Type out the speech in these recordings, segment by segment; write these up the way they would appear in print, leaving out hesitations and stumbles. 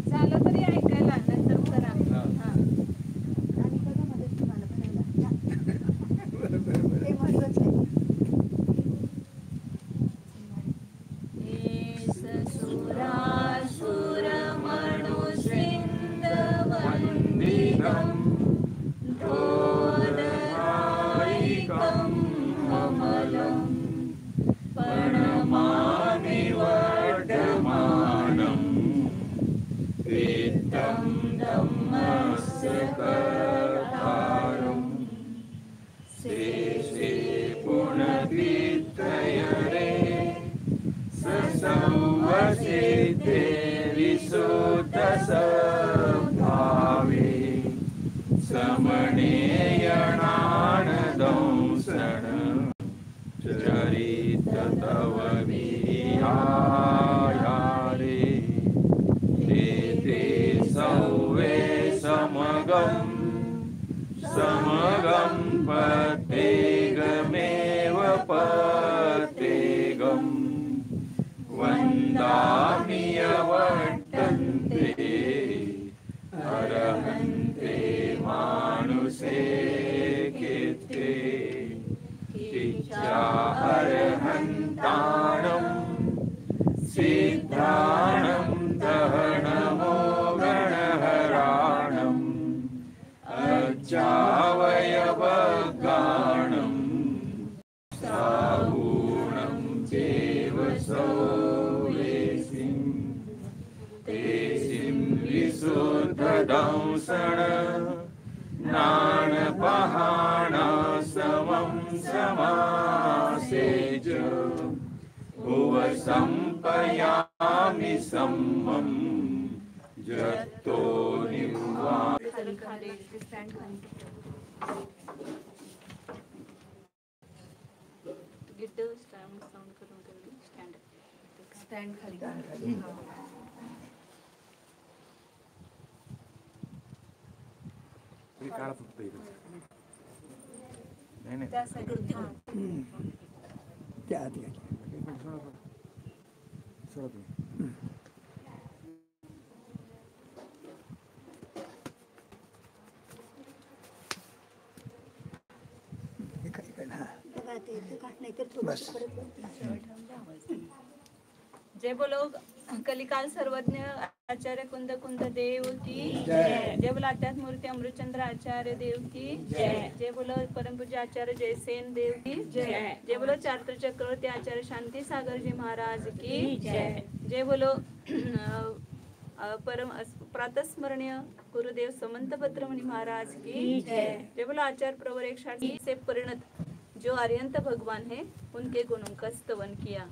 झालं तरी ऐकायला नंतर करा. चरित तव विहायारे ते सौवे समगम समगम पतेगमेव पतेगम वन्दामि यवट्टन्ते अरहन्ते मानुषे कीर्ते अर्हन्ताणं सिद्धाणं दहनमो गणहराणम् अज्जावयवगाणं साहूणं चैव सौवेसिं तेसिं विशुद्धदंसण नानपहाण समं समासेज भुव संपयामि सम्मं जत्तो निवा स्टँड खाली काढा फक्त इकडे. नाही नाही त्या साईडला त्या आत घ्या. सोडा तुम्ही. बस. जय बोलो कलिकाल सर्वज्ञ आचार्य कुंद कुंद देव की जय बोलो आध्यात्म मूर्ति अमृतचंद्र आचार्य देव की जय बोलो परम पूज्य आचार्य जयसेन देव की जय बोलो चारित्र चक्रवर्ती आचार्य शांति सागर जी महाराज की जय बोलो परम प्रातस्मरणीय गुरुदेव समंत भद्रमणि महाराज की जय बोलो आचार्य प्रवर 160 से परिणत जो आर्यंत भगवान है उनके गुणों का स्तवन किया,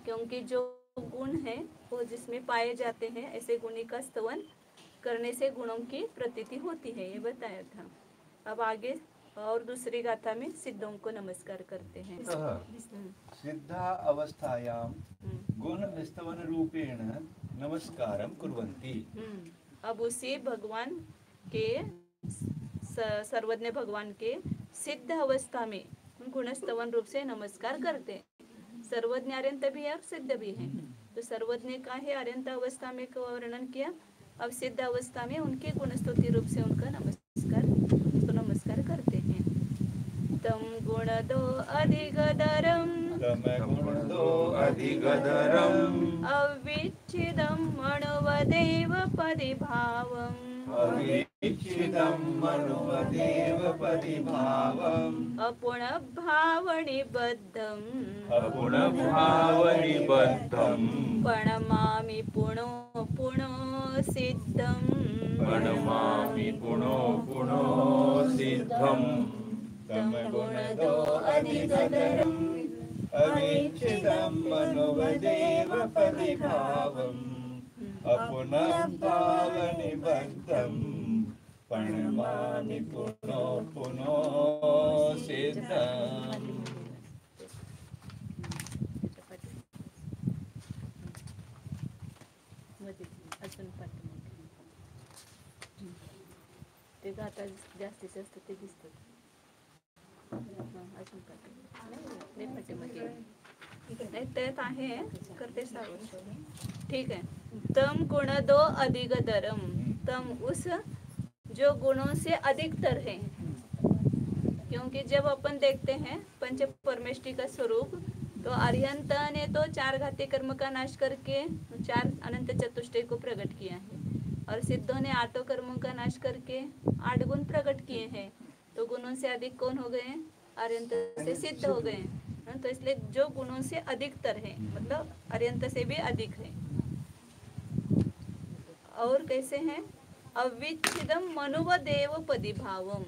क्योंकि जो गुण है वो जिसमें पाए जाते हैं ऐसे गुणी का स्तवन करने से गुणों की प्रतीति होती है, ये बताया था। अब आगे और दूसरी गाथा में सिद्धों को नमस्कार करते हैं। सिद्धा अवस्थायां गुण स्तवन रूपेण नमस्कारं कुर्वन्ति। अब उसी भगवान के सर्वज्ञ भगवान के सिद्ध अवस्था में गुणस्तवन रूप से नमस्कार करते हैं। सर्वज्ञ आर्यंत भी है और सिद्ध भी है। तो सर्वज्ञ का है आर्यंत अवस्था में वर्णन किया, अब सिद्ध अवस्था में उनके गुणस्तुति रूप से उनका नमस्कार करते हैं। तम गुण दो अधिगदरम अविच्छिदम मणवदेव परिभावम अपुणभावनिबद्धं प्रणमामि पुनो पुनो सिद्धं तं गुणदो अधिगदरम् अविच्छिदं मनोवदेव परिभावम् अपुनर्भावनिबद्धं प्रणमामि पुनो पुनो सिद्धम्। ते गाता जास्त जास्तीत जास्त ते दिसतात. अजून काय पाठीमागे नाही त्यात आहे करते सावध. ठीक है. तम गुण दो अधिक धर्म, तम उस जो गुणों से अधिकतर है. क्योंकि जब अपन देखते हैं पंच परमेष्टि का स्वरूप, तो अरिहंत ने तो 4 घाती कर्म का नाश करके 4 अनंत चतुष्टय को प्रकट किया है, और सिद्धों ने 8 कर्मों का नाश करके 8 गुण प्रकट किए हैं. तो गुणों से अधिक कौन हो गए? अरिहंत से सिद्ध हो गए. तो इसलिए जो गुणों से अधिकतर है, मतलब अरिहंत से भी अधिक है. और कैसे हैं? अविच्छिदम मनुव देव पति भावम,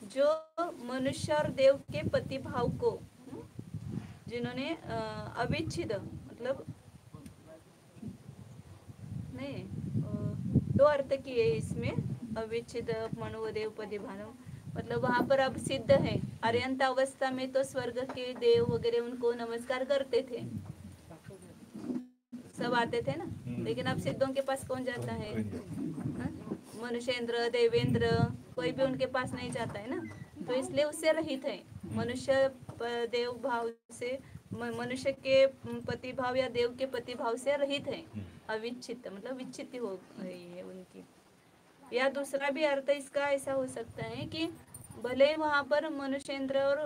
जो मनुष्य और देव के पति भाव को, जिन्होंने अविच्छिद मतलब नहीं, 2 अर्थ किए इसमें. अविच्छिद मनुदेव पति भावम मतलब वहां पर अब सिद्ध है. अरिहंत अवस्था में तो स्वर्ग के देव वगैरह उनको नमस्कार करते थे, सब आते थे ना. लेकिन अब सिद्धों के पास कौन जाता है? मनुष्येंद्र, देवेंद्र, कोई भी उनके पास नहीं जाता है ना. तो इसलिए उससे रहित है. मनुष्य देव भाव से, मनुष्य के पति भाव या देव के पति भाव से रहित है. अविच्छित मतलब विच्छित हो गई है उनकी. या दूसरा भी अर्थ इसका ऐसा हो सकता है कि भले वहां पर मनुष्येंद्र और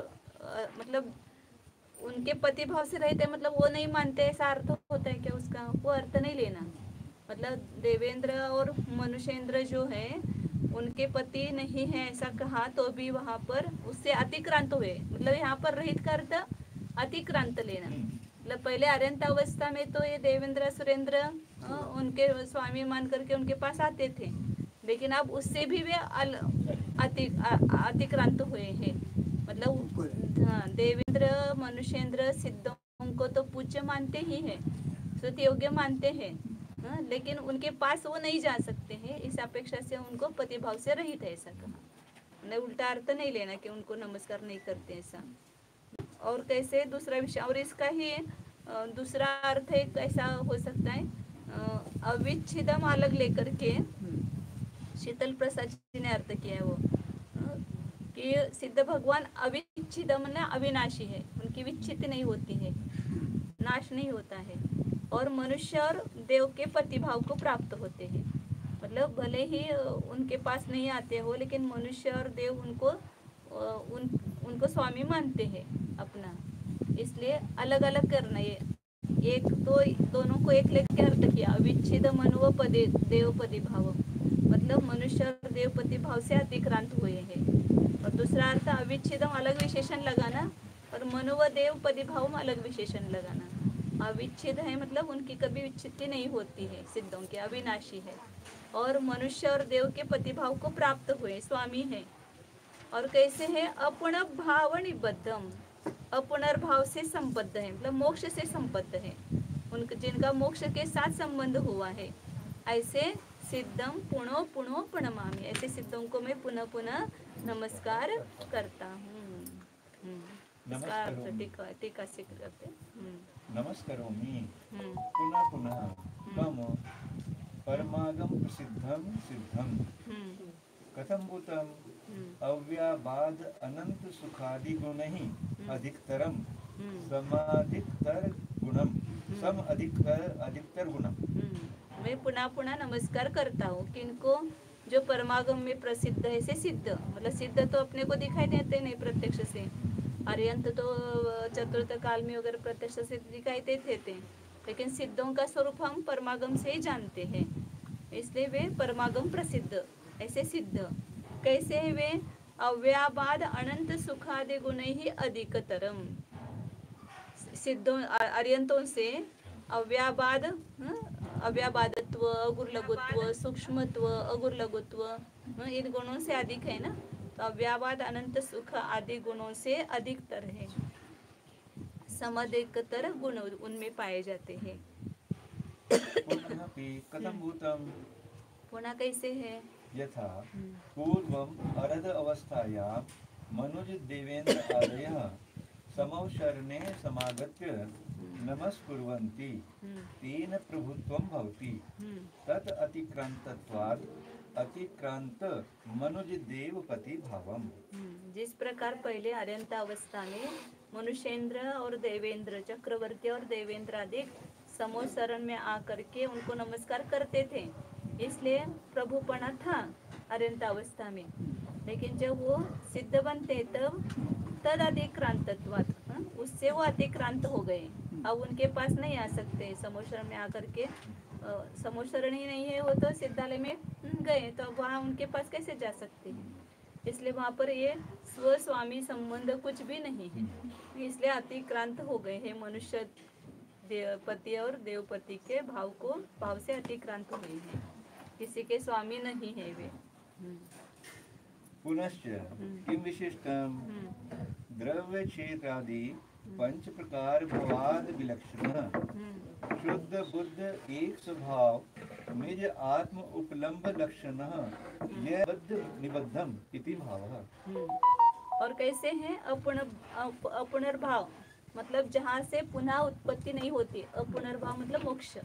मतलब उनके पति भाव से रहित है, मतलब वो नहीं मानते, ऐसा अर्थ होता है क्या उसका? वो अर्थ नहीं लेना. मतलब देवेंद्र और मनुष्येंद्र जो है उनके पति नहीं है ऐसा कहा तो भी वहां पर उससे अतिक्रांत हुए. मतलब यहाँ पर रहित का अर्थ अतिक्रांत लेना. मतलब पहले अरिहंत अवस्था में तो ये देवेंद्र सुरेंद्र उनके स्वामी मान करके उनके पास आते थे, लेकिन अब उससे भी वे अतिक्रांत हुए हैं. मतलब हाँ, देवेंद्र मनुष्येंद्र सिद्धों को तो पूज्य मानते ही है, स्तुति योग्य मानते हैं, लेकिन उनके पास वो नहीं जा सकते हैं. इस अपेक्षा से उनको पतिभाव से रहित है ऐसा कहा. मतलब उल्टा अर्थ नहीं लेना कि उनको नमस्कार नहीं करते ऐसा. और कैसे दूसरा विषय, और इसका ही दूसरा अर्थ एक ऐसा हो सकता है, अविच्छिदम अलग लेकर के शीतल प्रसाद जी ने अर्थ किया है वो, कि सिद्ध भगवान अविच्छिद मतलब अविनाशी है, उनकी विच्छित नहीं होती है, नाश नहीं होता है. और मनुष्य और देव के प्रतिभाव को प्राप्त होते हैं. मतलब भले ही उनके पास नहीं आते हो, लेकिन मनुष्य और देव उनको उनको स्वामी मानते हैं अपना. इसलिए अलग अलग करना, ये एक तो दोनों को एक लेके अर्थ किया. अविच्छिद मनु पदे देव पति भाव मतलब मनुष्य और देवपति भाव से अतिक्रांत हुए हैं. और दूसरा अर्थ अविच्छिदम अलग विशेषण लगाना, और मनु व देव पति भाव में अलग विशेषण लगाना. अविच्छिद है मतलब उनकी कभी विच्छित्ति नहीं होती है, सिद्धों के अविनाशी है. और मनुष्य और देव के प्रतिभाव को प्राप्त हुए, स्वामी है. और कैसे है? अपुण भाव निबद्धम, अपुनर्भाव से संबद्ध है, मतलब मोक्ष से संबद्ध है, उनका जिनका मोक्ष के साथ संबंध हुआ है. ऐसे सिद्धम पुनो पुनो प्रणमामि, ऐसे सिद्धों को मैं पुनः पुनः नमस्कार करता हूँ. इसका अर्थ टीका से करते. नमस्करोमि पुनः पुनः त्वं परमागम प्रसिद्धं सिद्धं कथं भूतं अव्याबाद अनंत सुखादि गुणैः अधिकतरम समाधिकतर गुणम सम अधिकतर गुणम. मैं पुनः पुनः नमस्कार करता हूँ किनको? जो परमागम में प्रसिद्ध है से सिद्ध, मतलब सिद्ध तो अपने को दिखाई देते नहीं प्रत्यक्ष से, अरिहंत तो चतुर्थ काल में अगर प्रत्यक्ष से दिखाई देते थे, लेकिन सिद्धों का स्वरूप हम परमागम से ही जानते हैं. इसलिए वे परमागम प्रसिद्ध, ऐसे सिद्ध. कैसे है वे? अव्याबाद अनंत सुखादि गुण ही अधिकतरम, सिद्धों अरिहंतों से अव्याबाद, अव्याबादत्व, अगुर्लघुत्व, सूक्ष्मत्व, अगुर्लघुत्व इन गुणों से अधिक है ना. तो अव्याबाद अनंत सुख आदि गुणों से अधिकतर है, समधिकतर गुण उनमें पाए जाते हैं. कथं भूतं पुनः कैसे है? यथा पूर्वम अरध अवस्थायां मनुज देवेंद्र आदयः समवशरणे समागत्य नमस्कुर्वन्ति तेन प्रभुत्वं भवति. तत् अतिक्रांतत्वात् अतिक्रांत मनुज देवपति भावम। जिस प्रकार पहले अरंत अवस्था में मनुष्येंद्र और देवेंद्र, चक्रवर्ती और देवेंद्र आदि समूह शरण में आकर के उनको नमस्कार करते थे, इसलिए प्रभुपना था अरंत अवस्था में। लेकिन जब वो सिद्ध बनते तब तद अतिक्रांतत्वात्, उससे वो अतिक्रांत हो गए। अब उनके पास नहीं आ सकते समूह शरण में आकर के, समूह शरण ही नहीं है वो तो सिद्धालय में गए, तो अब वहाँ उनके पास कैसे जा सकते हैं? इसलिए वहाँ पर ये स्वस्वामी संबंध कुछ भी नहीं है, इसलिए अतिक्रांत हो गए हैं। मनुष्य पति और देवपति के भाव से अतिक्रांत हुए हैं, किसी के स्वामी नहीं है वे। पुनश्च किम विशिष्टम द्रव्य क्षेत्रादि पंच प्रकार भवाद विलक्षण शुद्ध बुद्ध एक स्वभाव निज आत्म उपलम्ब लक्षण यह बद्ध निबद्धम इति भावः। और कैसे हैं? अपुनर्भाव मतलब जहाँ से पुनः उत्पत्ति नहीं होती। अपुनर्भाव मतलब मोक्ष।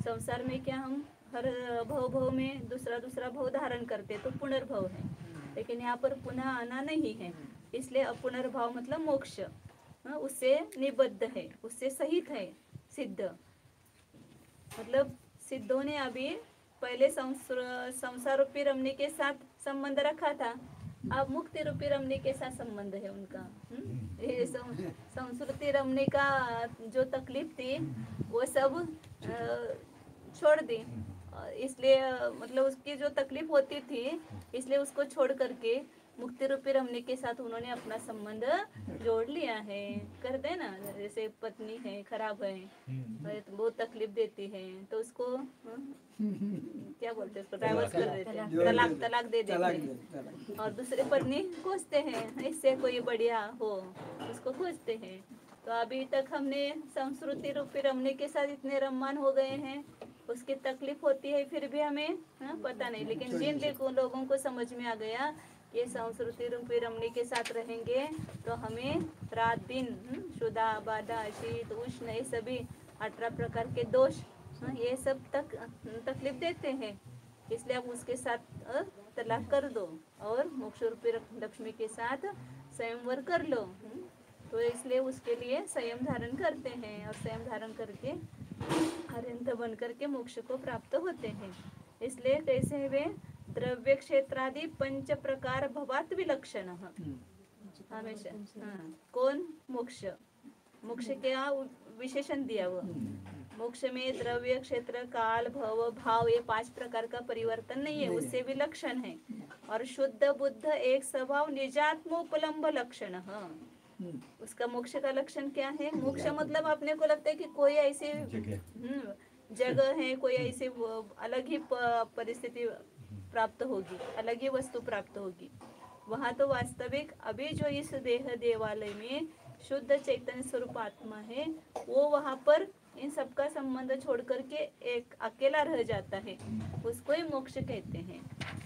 संसार में क्या हम हर भव में दूसरा भव धारण करते तो पुनर्भव है, लेकिन यहाँ पर पुनः आना नहीं है, इसलिए अपुनर्भाव मतलब मोक्ष। उससे निबद्ध है, उससे सहित है सिद्ध। मतलब सिद्धों ने अभी पहले संसार रूपी रमणी के साथ संबंध रखा था, अब मुक्ति रूपी रमणी के साथ संबंध है उनका। ये संस्कृति रमणी का जो तकलीफ थी वो सब छोड़ दी, इसलिए मतलब उसकी जो तकलीफ होती थी इसलिए उसको छोड़ करके मुक्ति रूपी रमणी के साथ उन्होंने अपना संबंध जोड़ लिया है। करते हैं ना, जैसे पत्नी है खराब है, बहुत तकलीफ देती है तो उसको क्या बोलते हैं, उसको डाइवोर्स कर देते हैं, तलाक दे देते हैं, और दूसरी पत्नी खोजते हैं, इससे कोई बढ़िया हो उसको खोजते हैं। तो अभी तक हमने संस्कृति रूपी रमणी के साथ इतने रममान हो गए हैं, उसकी तकलीफ होती है फिर भी हमें पता नहीं। लेकिन जिन लोगों को समझ में आ गया ये संस्कृति रूपी रमणी के साथ रहेंगे तो हमें रात दिन शुदा बाधा शीत उष्ण ये सभी 18 प्रकार के दोष ये सब तकलीफ देते हैं, इसलिए आप उसके साथ तलाक कर दो और मोक्ष रूपी लक्ष्मी के साथ संयमवर कर लो। तो इसलिए उसके लिए संयम धारण करते हैं और संयम धारण करके अरंत बन करके मोक्ष को प्राप्त होते हैं। इसलिए कैसे वे द्रव्य क्षेत्रादि पंच प्रकार भवात विलक्षण हमेशा। कौन? मोक्ष। मोक्ष क्या विशेषण दिया वो? मोक्ष में द्रव्य क्षेत्र काल भव भाव ये 5 प्रकार का परिवर्तन नहीं है, उससे विलक्षण है। और शुद्ध बुद्ध एक स्वभाव निजात्मोपलम्ब लक्षण। उसका मोक्ष का लक्षण क्या है? मोक्ष मतलब अपने को लगता है कि कोई ऐसी जगह है, कोई ऐसी अलग ही परिस्थिति प्राप्त होगी, अलग ही वस्तु प्राप्त होगी। वहाँ तो वास्तविक अभी जो इस देह देवालय में शुद्ध चैतन्य स्वरूप आत्मा है वो वहाँ पर इन सबका संबंध छोड़ करके एक अकेला रह जाता है, उसको ही मोक्ष कहते हैं।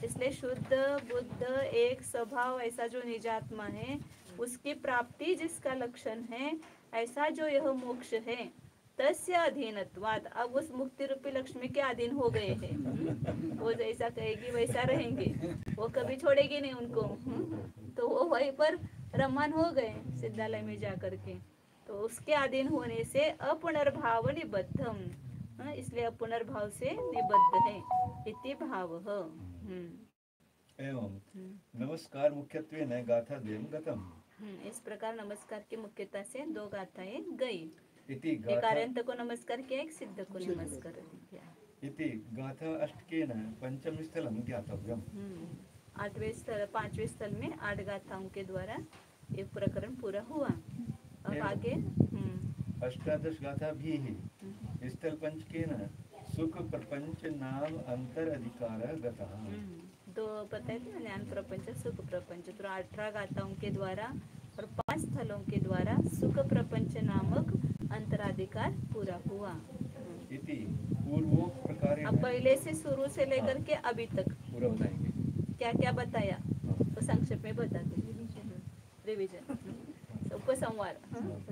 इसलिए शुद्ध बुद्ध एक स्वभाव ऐसा जो निजात्मा है उसकी प्राप्ति जिसका लक्षण है, ऐसा जो यह मोक्ष है तस्य अधीनत्वात्, अब उस मुक्ति रूपी लक्ष्मी के अधीन हो गए हैं। वो जैसा कहेगी वैसा रहेंगे, वो कभी छोड़ेगी नहीं उनको। तो वो वहीं पर रमान हो गए सिद्धालय में जाकर के, तो उसके अधीन होने से अपुनर्भाव निबद्धम, इसलिए अपुनर्भाव से निबद्ध है इति भावः। एवं नमस्कार मुख्यत्वेन गाथा द्वयं गतम्। इस प्रकार नमस्कार की मुख्यता से 2 गाथाएं गई। इति एक आर्यंत को नमस्कार किया, एक सिद्ध को नमस्कार किया। इति गाथा अष्टकेन पंचम स्थलम ज्ञातव्यम्। 8वें स्थल 5वें स्थल में 8 गाथाओं के द्वारा एक प्रकरण पूरा हुआ। अब आगे अष्टादश गाथा भी ही स्थल पंचकेन सुख प्रपंच नाम अंतर अधिकार गतः। 2 बताए थे ज्ञान प्रपंच सुख प्रपंच, तो 18 गाथाओं के द्वारा और 5 स्थलों के द्वारा सुख प्रपंच नामक अंतराधिकार पूरा हुआ। इति पूर्वोक्त प्रकार। अब पहले से शुरू से लेकर के अभी तक पूरा बताएंगे क्या क्या बताया तो संक्षेप में बताते हैं। रिवीजन उपसंहार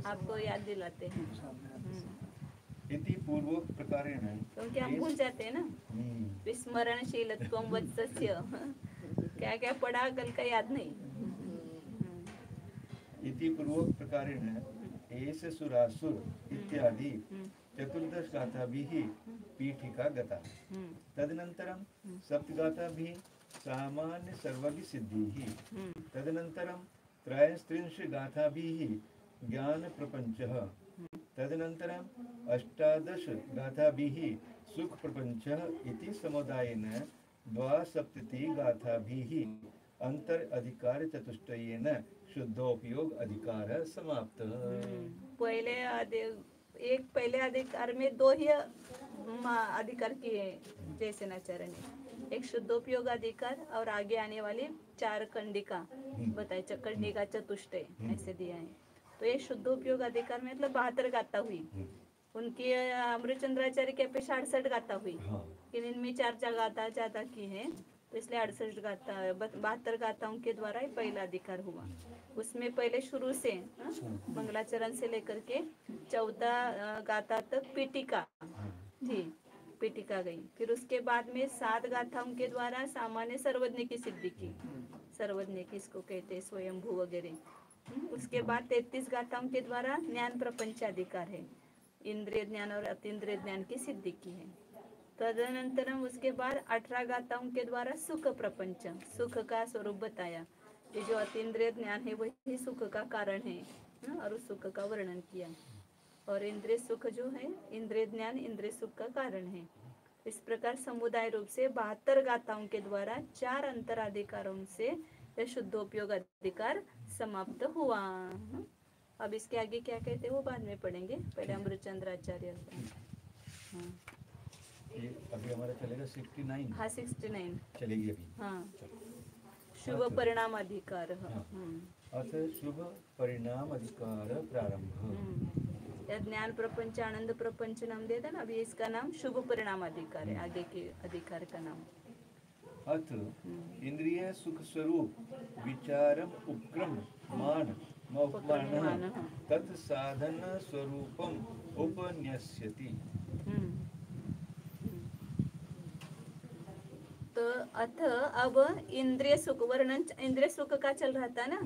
आपको याद दिलाते हैं। इति पूर्वोक्त प्रकारेण, क्योंकि हम भूल जाते हैं ना। विस्मरणशीलत्वं वत्सस्य। क्या क्या पढ़ा कल का याद नहीं। इति पूर्वक प्रकारेण एष सुरासुर इत्यादि चतुर्दश गाथाभिः पीठिका गता। तदनन्तरं सप्तगाथाभिः सामान्य सर्वज्ञ सिद्धिः। तदनन्तरं त्रयस्त्रिंश गाथाभिः ज्ञान प्रपंचः। तदनन्तरं अष्टादश गाथाभिः सुख प्रपंचः इति समुदायेन द्वासप्तति गाथाभिः अंतर अधिकार चतुष्टयेन शुद्धोपयोग अधिकार समाप्त। पहले अधिकार में दो ही अधिकार किए जयसेनाचार्य ने, एक शुद्धोपयोग अधिकार और आगे आने वाली 4 कंडिका बताए, कंडिका चतुष्टय ऐसे दिया है। तो ये शुद्धोपयोग अधिकार में मतलब 72 गाथा हुई। उनकी अमृतचंद्राचार्य के पे 68 गाथा हुई, लेकिन इनमें 4 गाथा ज्यादा की है, तो इसलिए 68 गाथा 72 गाथाओं के द्वारा ही पहला अधिकार हुआ। उसमें पहले शुरू से मंगलाचरण से लेकर के 14 गाथा तक पीठिका थी, पीठिका गई। फिर उसके बाद में 7 गाथाओं के द्वारा सामान्य सर्वज्ञ की सिद्धि की, सर्वज्ञ की इसको कहते हैं, स्वयंभू वगैरह। उसके बाद 33 गाथाओं के द्वारा ज्ञान प्रपंचाधिकार है, इंद्रिय ज्ञान और अतीन्द्रिय ज्ञान की सिद्धि की है। तदनंतरम उसके बाद 18 गाथाओं के द्वारा सुख प्रपंच, सुख का स्वरूप बताया। ये जो अतीन्द्रिय ज्ञान है वही सुख का कारण है, और उस सुख का वर्णन किया। और इंद्रिय सुख जो है, इंद्रिय ज्ञान इंद्रिय सुख का कारण है। इस प्रकार समुदाय रूप से 72 गाथाओं के द्वारा 4 अंतराधिकारों से यह शुद्धोपयोग अधिकार समाप्त हुआ। अब इसके आगे क्या कहते हैं वो बाद में पढ़ेंगे, पहले अमृतचंद्राचार्य। ये अभी हमारा चलेगा 69। हाँ 69 चलेगी अभी। हाँ, शुभ परिणाम अधिकार। अथ शुभ परिणाम अधिकार प्रारंभ। या ज्ञान प्रपंच आनंद प्रपंच नाम देता ना, अभी इसका नाम शुभ परिणाम अधिकार है, आगे के अधिकार का नाम। अथ इंद्रिय सुख स्वरूप विचारम उपक्रम मान मौपमानः तत् साधन स्वरूपम उपन्यस्यति। तो अथ अब इंद्रिय सुख वर्णन, इंद्रिय सुख का चल रहा था ना,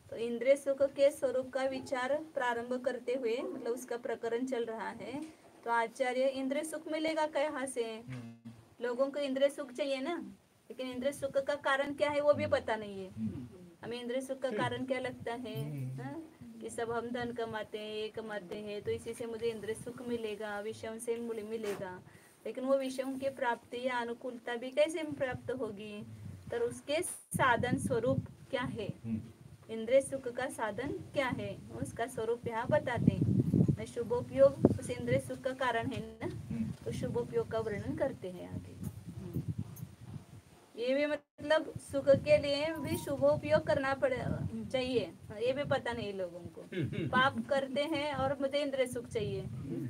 तो इंद्रिय सुख के स्वरूप का विचार प्रारंभ करते हुए, मतलब उसका प्रकरण चल रहा है। तो आचार्य इंद्रिय सुख मिलेगा कहाँ से? लोगों को इंद्रिय सुख चाहिए ना, लेकिन इंद्रिय सुख का कारण क्या है वो भी पता नहीं है। हमें इंद्रिय सुख का कारण क्या लगता है कि सब हम धन कमाते हैं, ये कमाते हैं, तो इसी से मुझे इंद्रिय सुख मिलेगा, विषयों से मिलेगा। लेकिन वो विषयों की प्राप्ति या अनुकूलता भी कैसे प्राप्त होगी? तो उसके साधन स्वरूप क्या है, इंद्रिय सुख का साधन क्या है, उसका स्वरूप यहाँ बताते हैं। शुभोपयोग उस इंद्रिय सुख का कारण है ना, तो शुभोपयोग का वर्णन करते हैं आगे। ये भी मतलब सुख के लिए भी शुभोपयोग करना चाहिए, ये भी पता नहीं लोगों को। पाप करते हैं और मुझे इंद्रिय सुख चाहिए,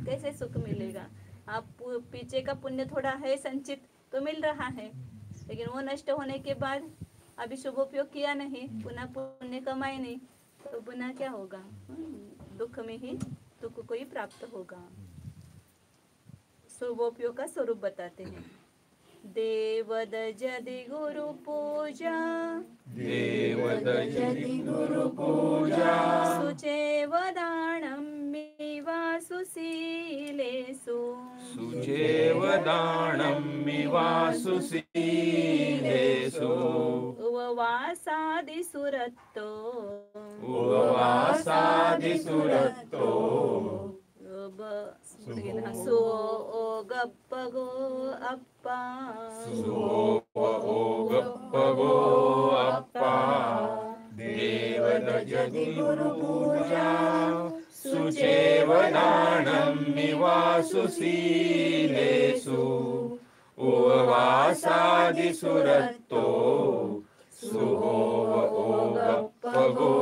कैसे सुख मिलेगा? आप पीछे का पुण्य थोड़ा है संचित तो मिल रहा है, लेकिन वो नष्ट होने के बाद अभी शुभोपयोग किया नहीं, पुनः पुण्य कमाए नहीं, तो पुनः क्या होगा? दुख में ही दुख को ही प्राप्त होगा। शुभोपयोग का स्वरूप बताते हैं। देवद जदि गुरु पूजा, देवद जदि गुरु पूजा, सुचेव दानं मिवासु शीलेषु, सुचेव दानं मिवासु शीलेषु, उपवासादि सुरतो, उपवासादि सुरतो, सो गप्पगो अप्पा, सो गप्पगो अप्पा, देवद जदि गुरु पूजा, सुचेव दानं मिवासु शीलेषु, उपवासादि सुरतो, सुहो गप्पगो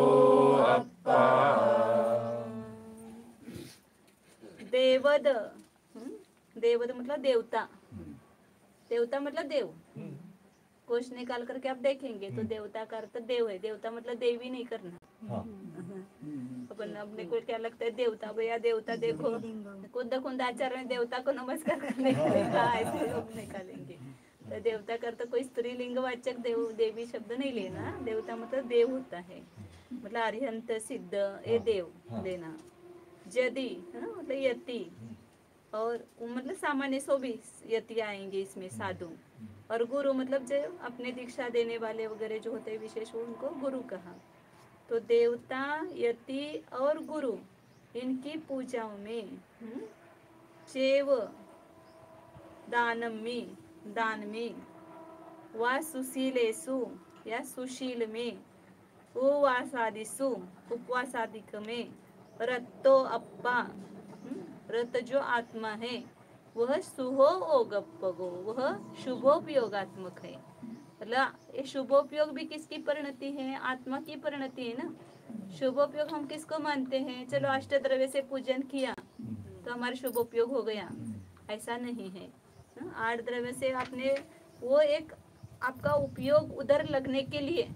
अप्पा। देवद, देवद मतलब देवता, देवता मतलब देव। कोश निकाल करके आप देखेंगे तो देवता का अर्थ देव है। देवता मतलब देवी नहीं करना। अपन अपने को क्या लगता है देवता, भैया देवता देखो, खुद खुद आचार्य ने देवता को नमस्कार करने के लिए कहा, ऐसे लोग निकालेंगे। तो देवता करता कोई स्त्रीलिंग वाचक देव देवी शब्द नहीं लेना, देवता मतलब देव होता है, मतलब अरिहंत सिद्ध ये देव लेना। यदि है ना, मतलब यति, और मतलब सामान्य सो भी यति आएंगे इसमें साधु, और गुरु मतलब जो अपने दीक्षा देने वाले वगैरह जो होते हैं विशेष, वो उनको गुरु कहा। तो देवता, यति और गुरु इनकी पूजाओं में चेव दान में व सुशीलेसु या सुशील में, उपवासादिसु उपवासादिक में, रत्तो अप्पा रत जो आत्मा है वह सुहो ओगप्पगो, वह शुभोपयोगात्मक है। मतलब ये शुभोपयोग भी किसकी परिणति है? आत्मा की परिणति है ना। शुभोपयोग हम किसको मानते हैं? चलो अष्टद्रव्य से पूजन किया तो हमारा शुभोपयोग हो गया, ऐसा नहीं है। 8 द्रव्य से आपने वो एक आपका उपयोग उधर लगने के लिए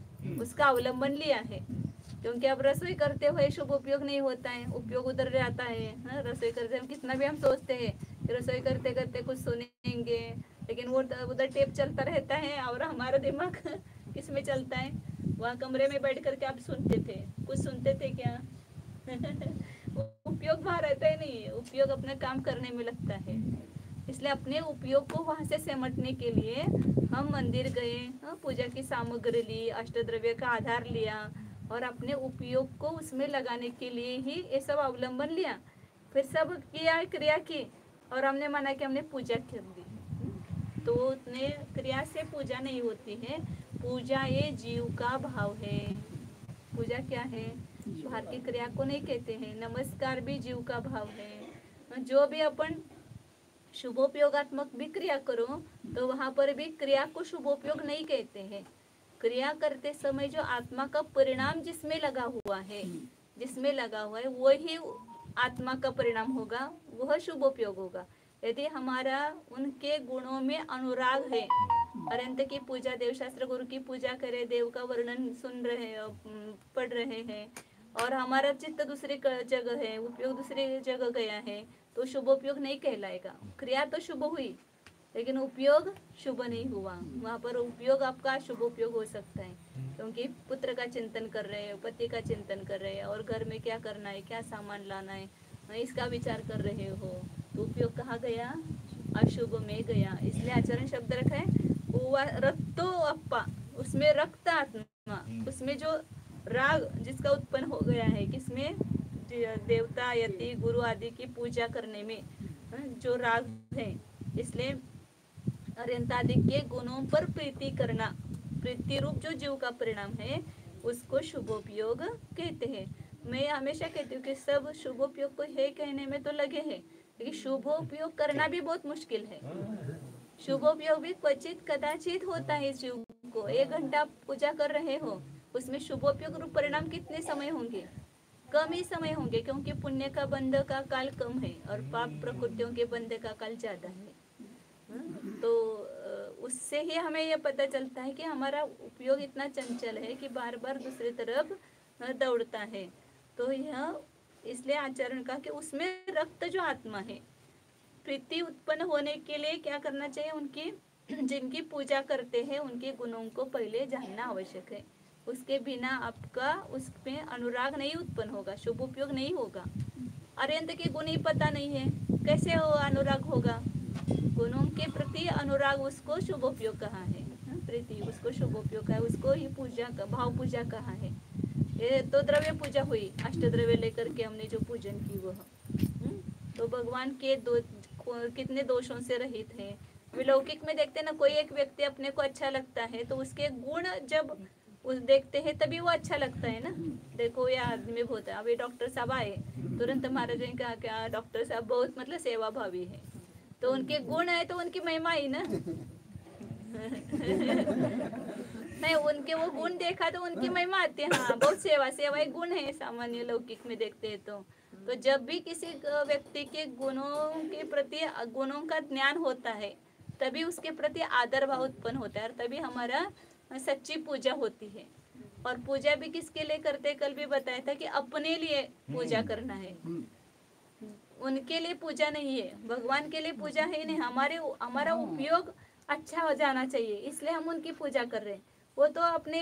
उसका अवलंबन लिया है, क्योंकि अब रसोई करते हुए शुभ उपयोग नहीं होता है, उपयोग उधर रहता है। रसोई करते हम कितना भी हम सोचते हैं कि रसोई करते करते कुछ सुनेंगे, लेकिन वो उधर टेप चलता रहता है और हमारा दिमाग किस में चलता है? वहाँ कमरे में बैठ करके आप सुनते थे, कुछ सुनते थे क्या? उपयोग वहाँ रहता ही नहीं है, उपयोग अपना काम करने में लगता है। इसलिए अपने उपयोग को वहाँ से समेटने के लिए हम मंदिर गए, पूजा की सामग्री ली, अष्टद्रव्य का आधार लिया और अपने उपयोग को उसमें लगाने के लिए ही ये सब अवलंबन लिया। फिर सब किया, क्रिया की और हमने माना कि हमने पूजा कर दी। तो उतने क्रिया से पूजा नहीं होती है। पूजा ये जीव का भाव है। पूजा क्या है? बाहर की क्रिया को नहीं कहते हैं। नमस्कार भी जीव का भाव है। जो भी अपन शुभोपयोगात्मक भी क्रिया करो तो वहां पर भी क्रिया को शुभोपयोग नहीं कहते हैं। क्रिया करते समय जो आत्मा का परिणाम जिसमें लगा हुआ है, वही आत्मा का परिणाम होगा, वह शुभोपयोग होगा। यदि हमारा उनके गुणों में अनुराग है, अनंत की पूजा, देवशास्त्र गुरु की पूजा करे, देव का वर्णन सुन रहे, पढ़ रहे हैं और हमारा चित्त दूसरी जगह है, उपयोग दूसरी जगह गया है, तो शुभोपयोग नहीं कहलाएगा। क्रिया तो शुभ हुई लेकिन उपयोग शुभ नहीं हुआ। वहाँ पर उपयोग आपका शुभ उपयोग हो सकता है, क्योंकि पुत्र का चिंतन कर रहे हैं, पति का चिंतन कर रहे हैं और घर में क्या करना है, क्या सामान लाना है, इसका विचार कर रहे हो, तो उपयोग कहाँ गया? अशुभ में गया। इसलिए आचरण शब्द रखा है रक्तो अप्पा, उसमें रक्त आत्मा, उसमें जो राग जिसका उत्पन्न हो गया है, किसमें? देवता, यति, गुरु आदि की पूजा करने में जो राग है। इसलिए अरिहंतादि के गुणों पर प्रीति करना, प्रीति रूप जो जीव का परिणाम है, उसको शुभोपयोग कहते हैं। मैं हमेशा कहती हूँ कि सब शुभोपयोग को है कहने में तो लगे हैं, लेकिन शुभोपयोग करना भी बहुत मुश्किल है। शुभोपयोग भी क्वचित कदाचित होता है। जीव को 1 घंटा पूजा कर रहे हो, उसमें शुभोपयोग रूप परिणाम कितने समय होंगे? कम ही समय होंगे, क्योंकि पुण्य का बंध का काल कम है और पाप प्रकृतियों के बंध का काल ज्यादा है। तो उससे ही हमें यह पता चलता है कि हमारा उपयोग इतना चंचल है कि बार बार दूसरी तरफ दौड़ता है। तो यह इसलिए आचरण का कि उसमें रक्त जो आत्मा है, प्रीति उत्पन्न होने के लिए क्या करना चाहिए? उनकी जिनकी पूजा करते हैं उनके गुणों को पहले जानना आवश्यक है। उसके बिना आपका उसमें अनुराग नहीं उत्पन्न होगा, शुभ उपयोग नहीं होगा। अरिहंत के गुण ही पता नहीं है, कैसे हो अनुराग होगा? गुणों के प्रति अनुराग, उसको शुभोपयोग कहा है। प्रीति उसको शुभोपयोग है, उसको ही पूजा का भाव पूजा कहा है। ये तो द्रव्य पूजा हुई, अष्टद्रव्य लेकर के हमने जो पूजन की वह, तो भगवान के कितने दोषों से रहित है। विलौकिक में देखते ना, कोई एक व्यक्ति अपने को अच्छा लगता है तो उसके गुण जब उस देखते हैं तभी वो अच्छा लगता है ना। देखो ये आदमी बहुत है, अभी डॉक्टर साहब आए, तुरंत महाराज ने कहा क्या डॉक्टर साहब बहुत मतलब सेवा भावी है, तो उनके गुण है तो उनकी महिमा ही ना। नहीं, उनके वो गुण देखा तो उनकी महिमा आती है। हाँ, बहुत सेवा एक गुण है, सामान्य लौकिक में देखते हैं तो जब भी किसी व्यक्ति के गुणों के प्रति गुणों का ज्ञान होता है तभी उसके प्रति आदर भाव उत्पन्न होता है और तभी हमारा सच्ची पूजा होती है। और पूजा भी किसके लिए करते, कल भी बताया था कि अपने लिए पूजा करना है, उनके लिए पूजा नहीं है, भगवान के लिए पूजा है नहीं। हमारा उपयोग अच्छा हो जाना चाहिए, इसलिए हम उनकी पूजा कर रहे हैं। वो तो अपने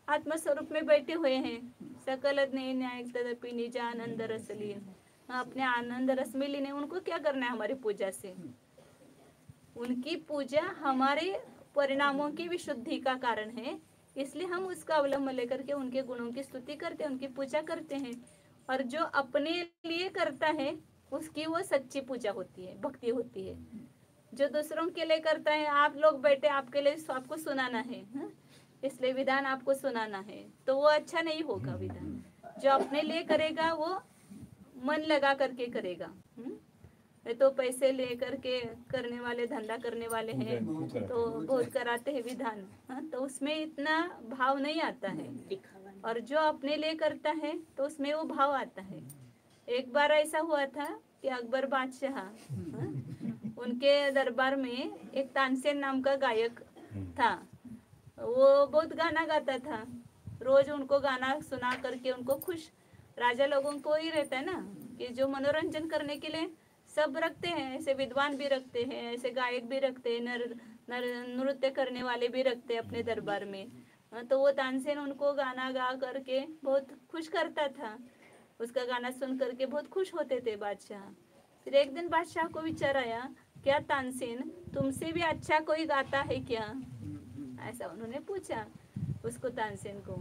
आत्म स्वरूप में बैठे हुए हैं। सकल ज्ञेय न्याय तदपि निज आनंद रस लीन, अपने आनंद रस में लीन है। उनको क्या करना है हमारी पूजा से? उनकी पूजा हमारे परिणामों की विशुद्धि का कारण है, इसलिए हम उसका अवलंबन लेकर के उनके गुणों की स्तुति करते हैं, उनकी पूजा करते हैं। और जो अपने लिए करता है उसकी वो सच्ची पूजा होती है, भक्ति होती है। जो दूसरों के लिए करता है, आप लोग बैठे आपके लिए आपको सुनाना है, इसलिए विधान आपको सुनाना है, तो वो अच्छा नहीं होगा विधान। जो अपने लिए करेगा वो मन लगा करके करेगा। नहीं तो पैसे लेकर के करने वाले, धंधा करने वाले हैं तो बहुत कराते हैं विधान, तो उसमें इतना भाव नहीं आता है। और जो अपने लिए करता है तो उसमें वो भाव आता है। एक बार ऐसा हुआ था कि अकबर बादशाह, उनके दरबार में एक तानसेन नाम का गायक था। वो बहुत गाना गाता था, रोज उनको गाना सुना करके उनको खुश, राजा लोगों को ही रहता है ना कि जो मनोरंजन करने के लिए सब रखते हैं, ऐसे विद्वान भी रखते हैं, ऐसे गायक भी रखते हैं, नृत्य करने वाले भी रखते हैं अपने दरबार में। तो वो तानसेन उनको गाना गा करके बहुत खुश करता था। उसका गाना सुन करके बहुत खुश होते थे बादशाह। फिर एक दिन बादशाह को विचार आया, क्या तानसेन तुमसे भी अच्छा कोई गाता है क्या? ऐसा उन्होंने पूछा उसको, तानसेन को।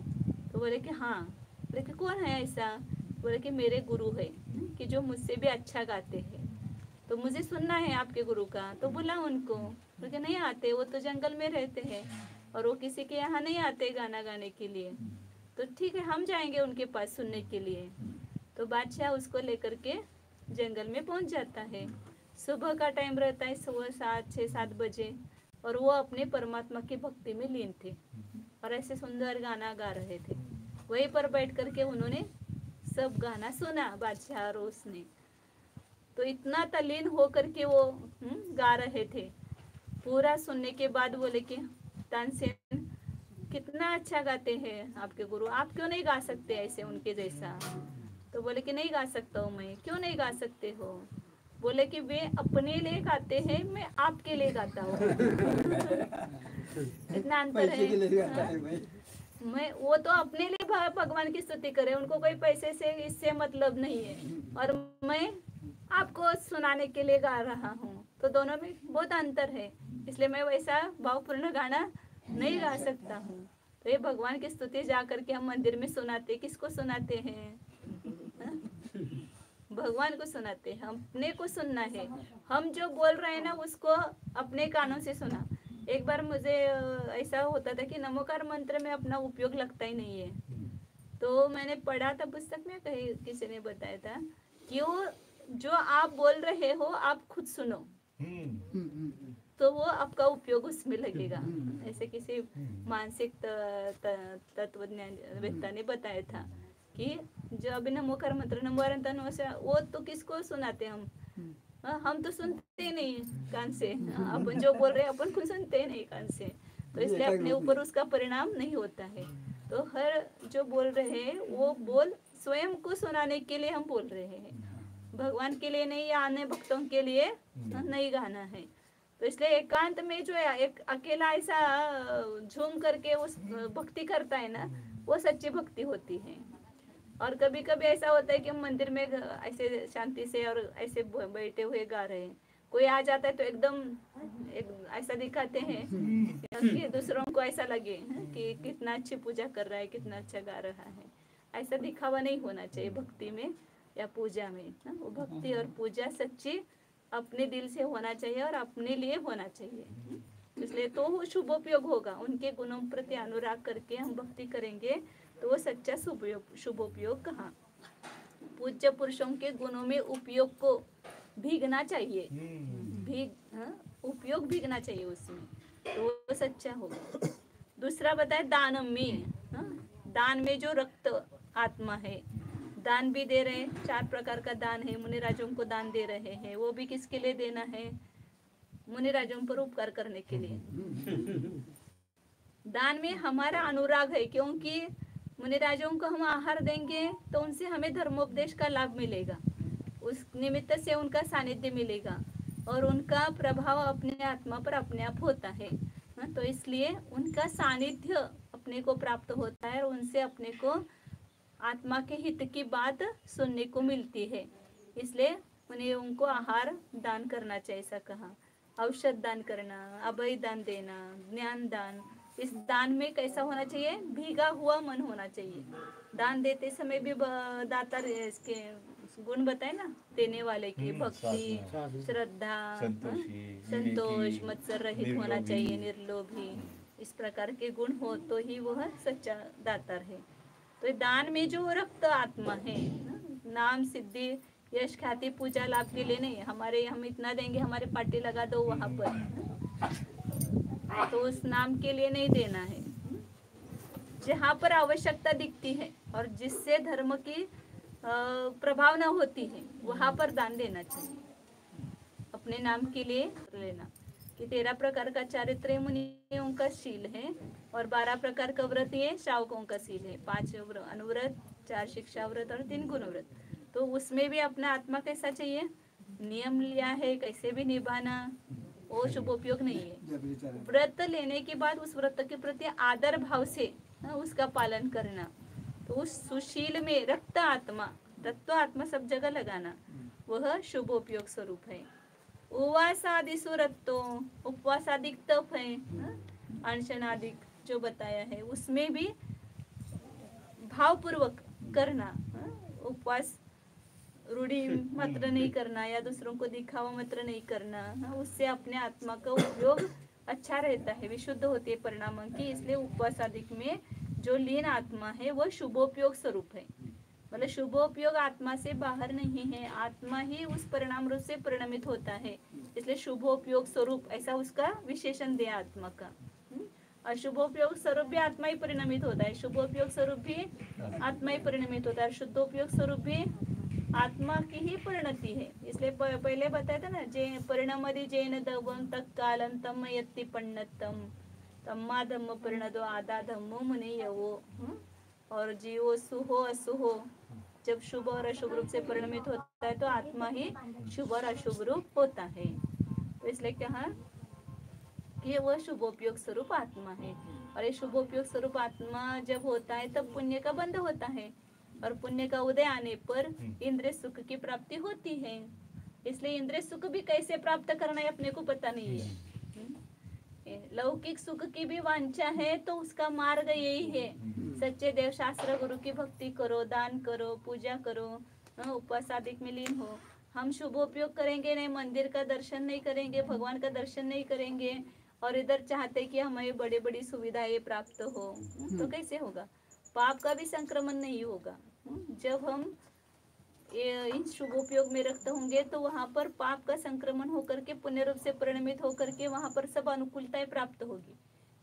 तो बोले कि हाँ। बोले कि कौन है ऐसा? बोले कि मेरे गुरु है कि जो मुझसे भी अच्छा गाते हैं, तो मुझे सुनना है आपके गुरु का। तो बुला उनको। बोले नहीं आते, वो तो जंगल में रहते हैं और वो किसी के यहाँ नहीं आते गाना गाने के लिए। तो ठीक है, हम जाएंगे उनके पास सुनने के लिए। तो बादशाह उसको लेकर के जंगल में पहुंच जाता है। सुबह का टाइम रहता है, सुबह 6-7 बजे, और वो अपने परमात्मा की भक्ति में लीन थे और ऐसे सुंदर गाना गा रहे थे। वहीं पर बैठ करके उन्होंने सब गाना सुना, बादशाह और उसने। तो इतना तल्लीन हो करके वो गा रहे थे। पूरा सुनने के बाद बोले कि तानसेन कितना अच्छा गाते हैं आपके गुरु, आप क्यों नहीं गा सकते ऐसे उनके जैसा? तो बोले कि नहीं गा सकता हूँ मैं। क्यों नहीं गा सकते हो? बोले कि वे अपने लिए गाते हैं, मैं आपके लिए गाता हूँ। इतना अंतर है। मैं, वो तो अपने लिए भगवान की स्तुति करे, उनको कोई पैसे से इससे मतलब नहीं है, और मैं आपको सुनाने के लिए गा रहा हूँ। तो दोनों में बहुत अंतर है, इसलिए मैं वैसा भावपूर्ण गाना नहीं गा सकता हूँ। तो ये भगवान की स्तुति जा करके हम मंदिर में सुनाते, किसको सुनाते हैं? भगवान को सुनाते हैं। अपने को सुनना है, हम जो बोल रहे हैं ना उसको अपने कानों से सुना। एक बार मुझे ऐसा होता था कि नमोकार मंत्र में अपना उपयोग लगता ही नहीं है। तो मैंने पढ़ा था पुस्तक में, कहीं किसी ने बताया था कि वो जो आप बोल रहे हो आप खुद सुनो, तो वो आपका उपयोग उसमें लगेगा। ऐसे किसी मानसिक तत्वज्ञान ने बताया था कि जो अभी नमोकार मंत्र वो तो किसको सुनाते हम तो सुनते ही नहीं कान से। अपन जो बोल रहे हैं अपन खुद सुनते ही नहीं कान से, तो इसलिए अपने ऊपर उसका परिणाम नहीं होता है। तो हर जो बोल रहे हैं वो बोल स्वयं को सुनाने के लिए हम बोल रहे हैं, भगवान के लिए नहीं, या अन्य भक्तों के लिए नहीं गाना है। तो इसलिए एकांत में जो है एक अकेला ऐसा झूम करके उस भक्ति करता है ना, वो सच्ची भक्ति होती है। और कभी कभी ऐसा होता है कि हम मंदिर में ऐसे शांति से और ऐसे बैठे हुए गा रहे हैं, कोई आ जाता है तो एकदम ऐसा दिखाते हैं कि दूसरों को ऐसा लगे कि कितना अच्छी पूजा कर रहा है, कितना अच्छा गा रहा है। ऐसा दिखावा नहीं होना चाहिए भक्ति में या पूजा में। वो भक्ति और पूजा सच्ची अपने दिल से होना चाहिए और अपने लिए होना चाहिए। इसलिए तो वो शुभोपयोग होगा। उनके गुणों प्रति अनुराग करके हम भक्ति करेंगे तो वो सच्चा शुभोपयोग कहाँ। पूज्य पुरुषों के गुणों में उपयोग को भीगना चाहिए, उपयोग भीगना चाहिए उसमें, तो वो सच्चा होगा। दूसरा बताए दान में, दान में जो रक्त आत्मा है, दान भी दे रहे हैं। 4 प्रकार का दान है, मुनिराजों को दान दे रहे हैं। वो भी किसके लिए देना है? मुनिराजों पर उपकार करने के लिए। दान में हमारा अनुराग है, क्योंकि मुनिराजों को हम आहार देंगे तो उनसे हमें धर्मोपदेश का लाभ मिलेगा, उस निमित्त से उनका सानिध्य मिलेगा। और उनका प्रभाव अपने आत्मा पर अपने आप होता है। तो इसलिए उनका सानिध्य अपने को प्राप्त होता है और उनसे अपने को आत्मा के हित की बात सुनने को मिलती है। इसलिए उन्हें उनको आहार दान करना चाहिए, ऐसा कहा। औषध दान करना, अभय दान देना, ज्ञान दान। इस दान में कैसा होना चाहिए? भीगा हुआ मन होना चाहिए। दान देते समय भी दाता इसके गुण बताए ना, देने वाले की भक्ति, श्रद्धा, संतोष, मत्सर रहित होना चाहिए, निर्लोभी। इस प्रकार के गुण हो तो ही वह सच्चा दातार है। तो दान में जो रक्त आत्मा है, नाम सिद्धि यश ख्याति पूजा लाभ के लिए नहीं, हमारे हम इतना देंगे हमारे पार्टी लगा दो वहां पर, तो उस नाम के लिए नहीं देना है। जहाँ पर आवश्यकता दिखती है और जिससे धर्म की प्रभाव न होती है वहां पर दान देना चाहिए। अपने नाम के लिए लेना कि 13 प्रकार का चारित्र मुनियों का शील है और 12 प्रकार का व्रत ये श्रावकों का शील है। 5 अनुव्रत, 4 शिक्षा व्रत और 3 गुण व्रत। तो उसमें भी अपना आत्मा कैसा चाहिए? नियम लिया है, कैसे भी निभाना, वो शुभ उपयोग नहीं है। व्रत लेने के बाद उस व्रत के प्रति आदर भाव से उसका पालन करना। तो उस सुशील में रक्त आत्मा सब जगह लगाना, वह शुभ उपयोग स्वरूप है। उपवासादिसु रत्तो, उपवासादिक तप है, अनशनादिक जो बताया है उसमें भी भावपूर्वक करना। उपवास रूढ़ी मात्र नहीं करना या दूसरों को दिखावा मात्र नहीं करना, उससे अपने आत्मा का उपयोग अच्छा रहता है, विशुद्ध होती है परिणाम की। इसलिए उपवास आदि में जो लीन आत्मा है वह शुभोपयोग स्वरूप है। मतलब शुभोपयोग आत्मा से बाहर नहीं है, आत्मा ही उस परिणाम रूप से परिणमित होता है। इसलिए शुभोपयोग स्वरूप ऐसा उसका विशेषण दिया आत्मा का। अशुभोपयोग स्वरूप भी आत्मा ही परिणमित होता है, शुभोपयोग स्वरूप भी आत्मा ही परिणमित होता है, शुद्धोपयोग स्वरूप भी आत्मा की ही परिणति है। इसलिए पहले बताया था ना, जे परिणमदि जैन दवम तत्कालं तम यत्ति पण्णतम तम्मा धम्म परिणदो आदा धम्मो मुनि यवो। और जीवो सुहो असुहो, जब शुभ और अशुभ रूप से परिणमित होता है तो आत्मा ही शुभ और अशुभ रूप होता है। तो इसलिए कहा कि वह शुभोपयोग स्वरूप आत्मा है। और ये शुभोपयोग स्वरूप आत्मा जब होता है तब पुण्य का बंध होता है और पुण्य का उदय आने पर इंद्रिय सुख की प्राप्ति होती है। इसलिए इंद्रिय सुख भी कैसे प्राप्त करना है अपने को पता नहीं है। लौकिक सुख की भी वांछा है तो उसका मार्ग यही है, सच्चे देव शास्त्र गुरु की भक्ति करो, दान करो, पूजा करो, उपवास आदि में लीन हो। हम शुभोपयोग करेंगे नहीं, मंदिर का दर्शन नहीं करेंगे, भगवान का दर्शन नहीं करेंगे और इधर चाहते कि हमें बड़ी बड़ी सुविधाएं प्राप्त हो, तो कैसे होगा? पाप का भी संक्रमण नहीं होगा। जब हम इन शुभोपयोग में रक्त होंगे तो वहां पर पाप का संक्रमण होकर के पुण्य रूप से परिणमित होकर के वहां पर सब अनुकूलताएं प्राप्त होगी।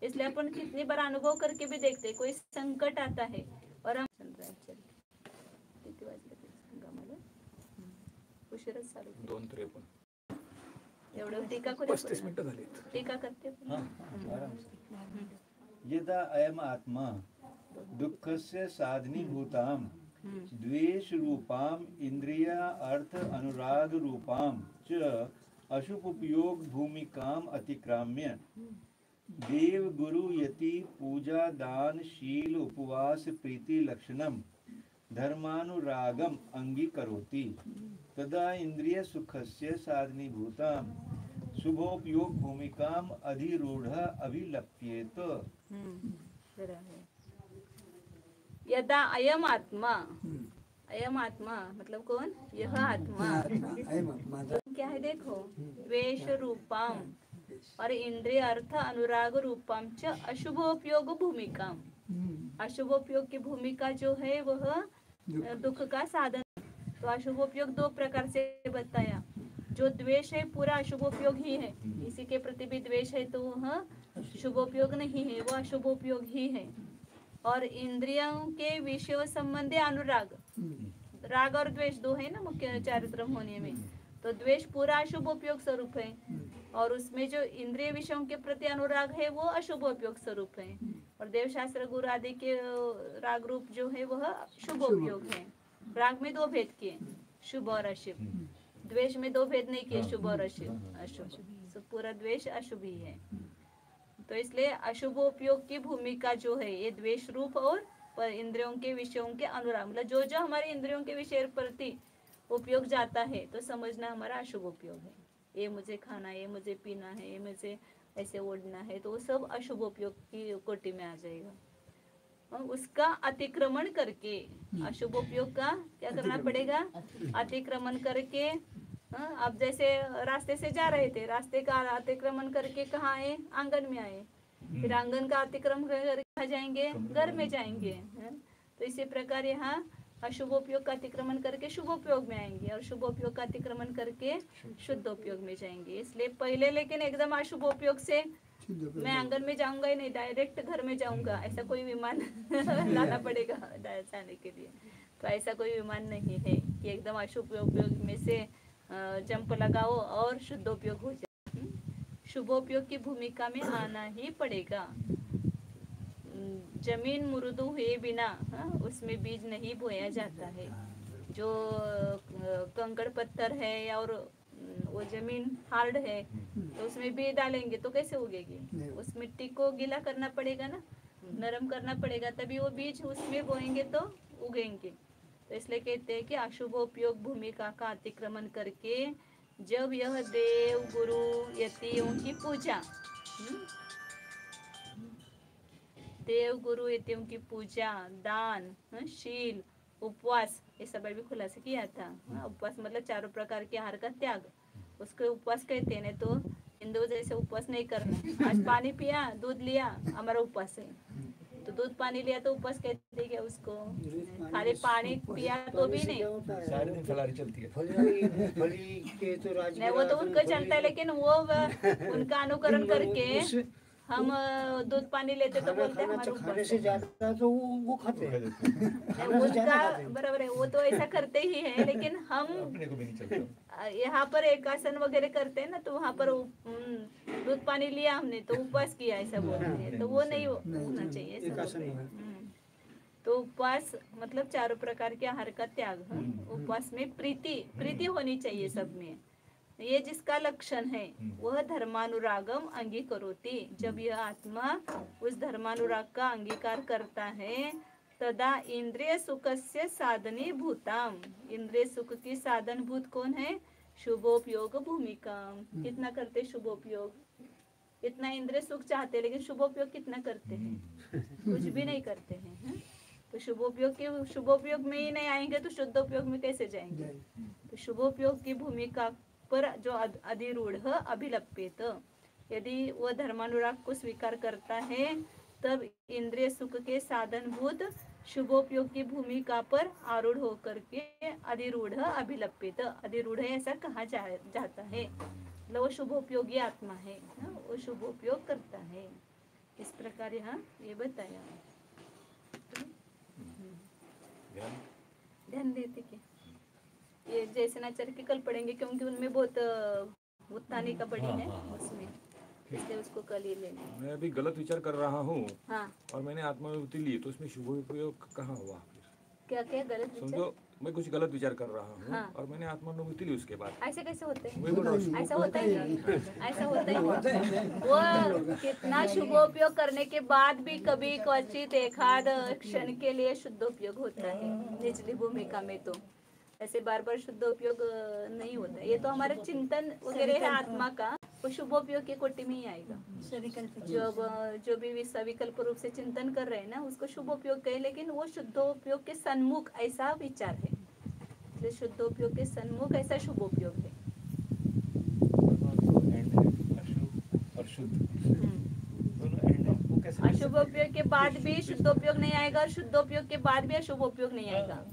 इसलिए अपन कितनी बार अनुभव करके भी देखते, कोई संकट आता है और हम चल रहा है किती वाजले गमाला उशीरच चालू 2:53 एवढं टीका 35 मिनिटं झाली. टीका करते यदा अयम आत्मा दुःखस्य साधनीभूताम् द्वेष रूपाम इंद्रिय अर्थ अनुराग रूपाम च अशुभ उपयोग भूमिकाम अतिक्राम्य देव गुरु यति पूजा दान शील उपवास प्रीति लक्षणम धर्मानुरागम अंगीकरोति तदा इंद्रिय सुखस्य साधनीभूताम शुभोपयोग भूमिकाम अधिरूढ़ अभिलप्येत। यदा अयम आत्मा, अयम आत्मा मतलब कौन? यह आत्मा क्या है? देखो, द्वेष रूपम और इंद्रिय अर्थ अनुराग रूपम च अशुभोपयोग भूमिका। अशुभोपयोग की भूमिका जो है वह दुख का साधन। तो अशुभोपयोग 2 प्रकार से बताया। जो द्वेष है पूरा अशुभोपयोग ही है, इसी के प्रति भी द्वेष है तो वह शुभोपयोग नहीं है, वह अशुभोपयोग ही है। और इंद्रियों के विषय संबंधी अनुराग, राग और द्वेष 2 है ना मुख्य चारित्र होने में। तो द्वेष पूरा अशुभ उपयोग स्वरूप है और उसमें जो इंद्रिय विषयों के प्रति अनुराग है वो अशुभ उपयोग स्वरूप है। और देवशास्त्र गुरु आदि के राग रूप जो है वह शुभ उपयोग है। राग में 2 भेद किए, शुभ और अशुभ। द्वेष में दो भेद नहीं किए, शुभ और अशुभ। तो पूरा द्वेष अशुभ ही है। तो इसलिए अशुभोपयोग की भूमिका जो है ये द्वेष रूप और पर इंद्रियों के विषयों के अनुराग, मतलब जो जो हमारे इंद्रियों के विषय प्रति उपयोग जाता है तो समझना हमारा अशुभ उपयोग है। ये मुझे खाना है, ये मुझे पीना है, ये मुझे ऐसे ओढ़ना है, तो वो सब अशुभ उपयोग की कोटि में आ जाएगा। और उसका अतिक्रमण करके, अशुभ उपयोग का क्या करना पड़ेगा? अतिक्रमण करके। आप जैसे रास्ते से जा रहे थे, रास्ते का अतिक्रमण करके कहाँ आए? आंगन में आए। फिर आंगन का अतिक्रमण करके कहाँ जाएंगे? घर में जाएंगे। तो इसी प्रकार यहाँ अशुभ उपयोग का अतिक्रमण करके शुभ उपयोग में आएंगे और शुभ उपयोग का अतिक्रमण करके शुद्ध उपयोग में जाएंगे। इसलिए पहले लेकिन एकदम अशुभ उपयोग से मैं आंगन में जाऊंगा ही नहीं, डायरेक्ट घर में जाऊंगा, ऐसा कोई विमान लाना पड़ेगा जाने के लिए। तो ऐसा कोई विमान नहीं है कि एकदम अशुभ उपयोग में से जंप लगाओ और शुद्ध उपयोग हो जाए। शुभोपयोग की भूमिका में आना ही पड़ेगा। जमीन मुर्दू हुए बिना उसमें बीज नहीं बोया जाता है। जो कंकड़ पत्थर है और वो जमीन हार्ड है तो उसमें बीज डालेंगे तो कैसे उगेगी? उस मिट्टी को गीला करना पड़ेगा ना, नरम करना पड़ेगा, तभी वो बीज उसमें बोएंगे तो उगेंगे। तो इसलिए कहते हैं कि अशुभोपयोग भूमिका का अतिक्रमण करके जब यह देव गुरु यतियों की पूजा, देव गुरु यतियों की पूजा, दान, शील, उपवास, ये सब भी खुलासा किया था। उपवास मतलब चारों प्रकार के आहार का त्याग, उसको उपवास कहते हैं। तो हिंदू जैसे उपवास नहीं करना। आज पानी पिया, दूध लिया, हमारा उपवास है। तो दूध पानी लिया तो उपवास कहते हैं क्या उसको? खाली पानी पिया तो भी नहीं, सारे दिन फलारी चलती है। नहीं वो तो उनको चलता है, लेकिन वो उनका अनुकरण करके हम दूध पानी लेते तो बोलते हैं हमारा उपवास है। तो वो खाते हैं। उनका बराबर है, वो तो ऐसा करते ही है, लेकिन हम अपने को भी नहीं चलता। यहाँ पर एक आसन वगैरह करते हैं ना, तो वहाँ पर दूध पानी लिया हमने तो उपवास किया ऐसा बोलते हैं। तो वो नहीं होना चाहिए ऐसा। तो उपवास मतलब चारों प्रकार के आहार का त्याग। उपवास में प्रीति होनी चाहिए सब में। ये जिसका लक्षण है वह धर्मानुरागम अंगीकरोति। जब यह आत्मा उस धर्मानुराग का अंगीकार करता है तदा इंद्रिय सुखस्य साधनी भूताम। इंद्रिय सुख की साधन भूत कौन है? शुभोपयोग भूमिका। कितना करते शुभोपयोग? इतना इंद्रिय सुख चाहते लेकिन शुभोपयोग कितना करते हैं? कुछ भी नहीं करते हैं। तो शुभोपयोग में ही नहीं आएंगे तो शुद्धोपयोग में कैसे जाएंगे? तो शुभोपयोग की भूमिका पर जो अधिरूढ़ अभिलप्येत, यदि वह धर्मानुराग को स्वीकार करता है तब इंद्रिय सुख के साधन भूत शुभोपयोग की भूमिका पर आरूढ़ होकर के अधिरूढ़ अभिलप्येत, अधिरूढ़ ऐसा कहा जाता है। मतलब वो शुभोपयोगी आत्मा है, वो शुभोपयोग करता है। इस प्रकार यहाँ ये बताया। ध्यान देते क्या? ये जैसे नाचार्य के कल पढ़ेंगे क्योंकि उनमें बहुत उत्थानी का पढ़ी है उसमें, इसलिए उसको कल ही ले लें। मैं अभी गलत विचार कर रहा हूँ हाँ, और मैंने आत्मानुभूति ली तो उसमें शुभ उपयोग कहाँ हुआ? क्या क्या गलत विचार? समझो मैं कुछ गलत विचार कर रहा हूँ हाँ। और मैंने आत्मानुभूति ली उसके बाद। ऐसे कैसे होते हैं? वही बोल रहा हूँ। ऐसा होता है क्या? ऐसा होता है। वो कितना शुभोपयोग करने के बाद भी कभी क्वचित एकाध क्षण के लिए शुद्धोपयोग होता है निचली भूमिका में। तो ऐसे बार बार शुद्ध उपयोग नहीं होता। ये तो हमारे चिंतन वगैरह है आत्मा का, वो शुभोपयोग के कोटि में ही आएगा। जो भी सविकल्प रूप से चिंतन कर रहे हैं ना उसको शुभोपयोग कहे, लेकिन वो शुद्धोपयोग के सन्मुख ऐसा विचार है। इसलिए शुद्धोपयोग के सन्मुख ऐसा शुभोपयोग है। अशुभ और शुद्ध दोनों एंड है। वो कैसे? अशुभोपयोग के बाद भी शुद्धोपयोग नहीं आएगा और शुद्धोपयोग के बाद भी अशुभोपयोग नहीं आएगा।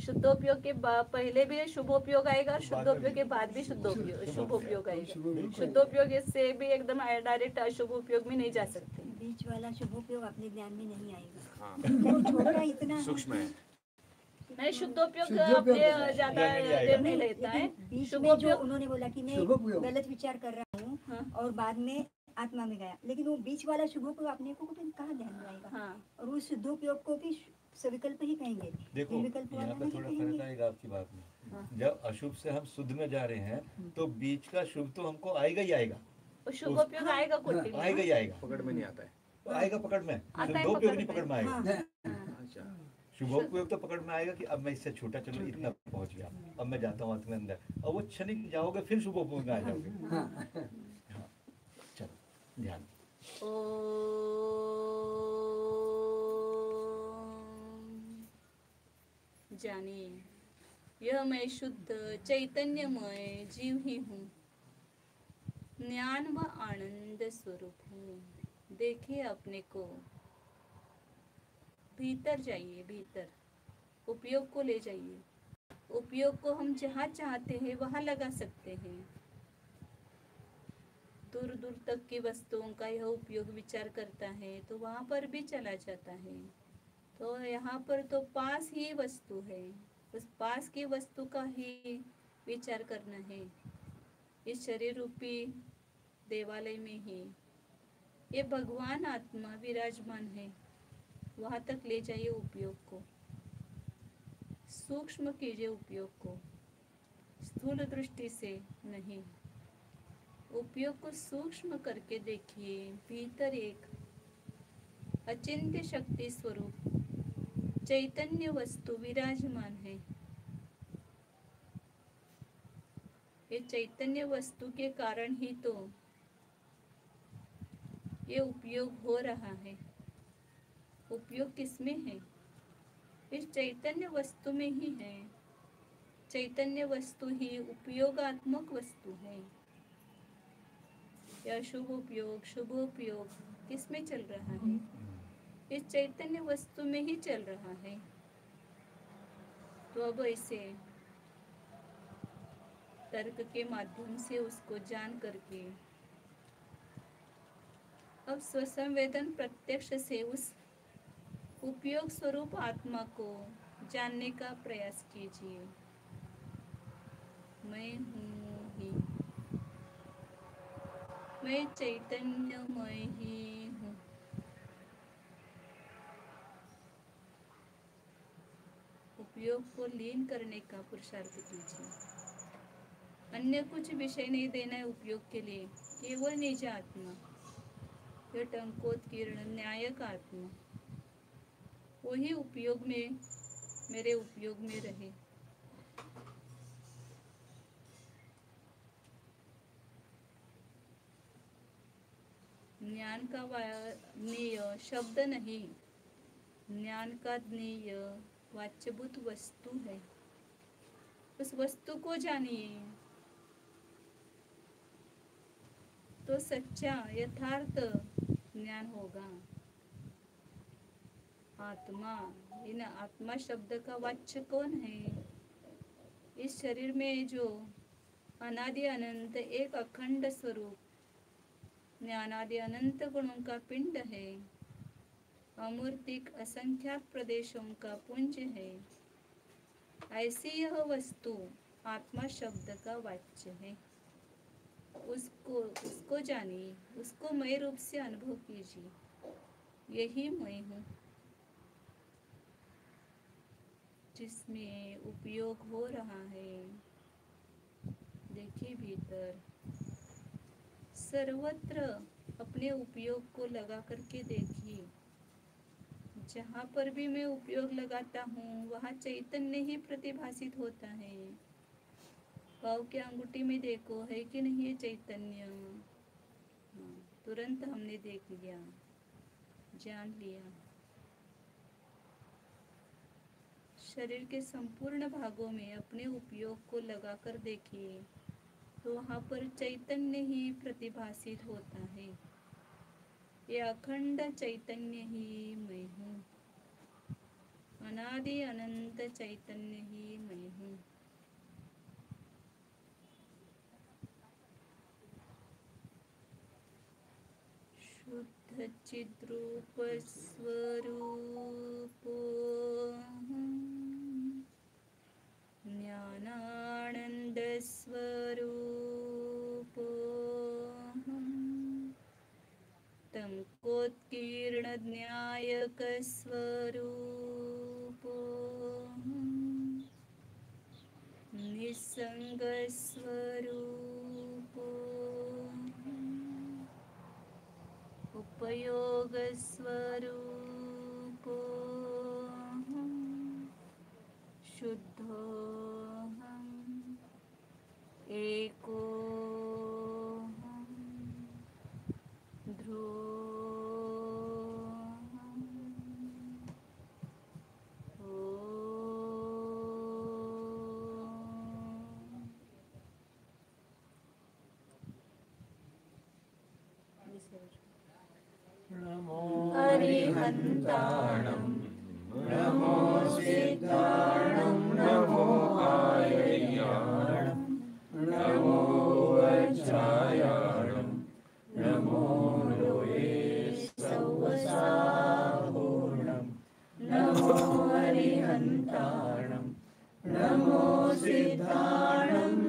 शुद्धोपयोग के पहले भी शुभोपयोग आएगा और शुद्धोपयोग के बाद भी शुभोपयोग आएगा। शुद्धोपयोग से भी एकदम डायरेक्ट अशुभोपयोग में नहीं जा सकते। बीच वाला शुभोपयोग अपने ध्यान में नहीं आएगा। हाँ। वो छोटा इतना सूक्ष्म है। नहीं, शुद्धोपयोग अपने ज्यादा देर नहीं लेता है। बीच में जो उन्होंने बोला कि मैं गलत विचार कर रहा हूँ हाँ। और बाद में आत्मा में गया, लेकिन वो बीच वाला शुभोपयोग अपने को कहाँ ध्यान में आएगा? हाँ। और उस शुद्धोपयोग को भी सविकल्प ही कहेंगे। देखो निर्विकल्प वाला यहाँ पे नहीं थोड़ा कहेंगे। फर्क आएगा आपकी बात में। जब अशुभ से हम शुद्ध में जा रहे हैं तो बीच का शुभ तो हमको आएगा ही आएगा, और शुभोपयोग आएगा कोटि में, आएगा ही आएगा, पकड़ में नहीं आता है। तो आएगा पकड़ में, आता है दो उपयोग पकड़ नहीं में। पकड़ में आएगा। हाँ, अच्छा, शुभोपयोग तो पकड़ में आएगा कि अब मैं इससे छूटा, चलो इतना पहुंच गया, अब मैं जाता हूँ तुम्हें अंदर, और वो क्षणिक जाओगे फिर शुभोपयोग में आ जाओगे। हाँ, चलो ध्यान। जानिए यह मैं शुद्ध चैतन्यमय जीव ही हूँ, ज्ञान व आनंद स्वरूप हूँ। देखिए अपने को, भीतर जाइए, भीतर उपयोग को ले जाइए। उपयोग को हम जहाँ चाहते हैं वहाँ लगा सकते हैं। दूर दूर तक की वस्तुओं का यह उपयोग विचार करता है तो वहाँ पर भी चला जाता है। तो यहाँ पर तो पास ही वस्तु है, उस पास की वस्तु का ही विचार करना है। इस शरीर रूपी देवालय में ही ये भगवान आत्मा विराजमान है, वहाँ तक ले जाइए उपयोग को, सूक्ष्म कीजिए उपयोग को, स्थूल दृष्टि से नहीं। उपयोग को सूक्ष्म करके देखिए, भीतर एक अचिंत्य शक्ति स्वरूप चैतन्य वस्तु विराजमान है। ये चैतन्य वस्तु के कारण ही तो ये उपयोग हो रहा है। उपयोग किसमें है? इस चैतन्य वस्तु में ही है। चैतन्य वस्तु ही उपयोगात्मक वस्तु है। या शुभ उपयोग, शुभ उपयोग किसमें चल रहा है? इस चैतन्य वस्तु में ही चल रहा है। तो अब ऐसे तर्क के माध्यम से उसको जान करके अब स्वसंवेदन प्रत्यक्ष से उस उपयोग स्वरूप आत्मा को जानने का प्रयास कीजिए। मैं हूँ ही, मैं चैतन्यमय ही हूँ। उपयोग को लीन करने का पुरुषार्थ कीजिए। अन्य कुछ विषय नहीं देना है उपयोग के लिए, केवल निज आत्मा, यह टंकोत्कीर्ण न्यायक आत्मा, वही उपयोग में, मेरे उपयोग में रहे। ज्ञान का ज्ञेय शब्द नहीं, ज्ञान का ज्ञेय वाच्यभूत वस्तु है। उस वस्तु को जानिए तो सच्चा यथार्थ ज्ञान होगा। आत्मा, इन आत्मा शब्द का वाच्य कौन है? इस शरीर में जो अनादि अनंत एक अखंड स्वरूप ज्ञानादि अनंत गुणों का पिंड है, अमूर्तिक असंख्यात प्रदेशों का पुंज है, ऐसी यह वस्तु आत्मा शब्द का वाच्य है। उसको जानिए, उसको मय रूप से अनुभव कीजिए। यही मैं हूँ जिसमें उपयोग हो रहा है। देखिए भीतर सर्वत्र अपने उपयोग को लगा करके देखिए। जहाँ पर भी मैं उपयोग लगाता हूँ वहाँ चैतन्य ही प्रतिभासित होता है। पाँव के अंगूठी में देखो, है कि नहीं ये चैतन्य? हाँ, तुरंत हमने देख लिया, जान लिया। शरीर के संपूर्ण भागों में अपने उपयोग को लगाकर देखिए तो वहाँ पर चैतन्य ही प्रतिभासित होता है। ये अखंड चैतन्य ही मैं हूँ, अनादि अनंत चैतन्य ही मैं हूँ। शुद्ध चिद्रूप स्वरूपो ज्ञानानंद स्वरूपो टंकोत्कीर्ण न्यायक स्वरूपो निसंग स्वरूपो उपयोग स्वरूपो शुद्धोऽहम् एकोऽहम् ध्रुवोऽहम् अरिहन्ताणं नमो सिद्धाणं नमो आयर्याणं नमो वज्रायाणं नमो लोये सवसापूर्णं नमो अरिहन्ताणं नमो सिद्धाणं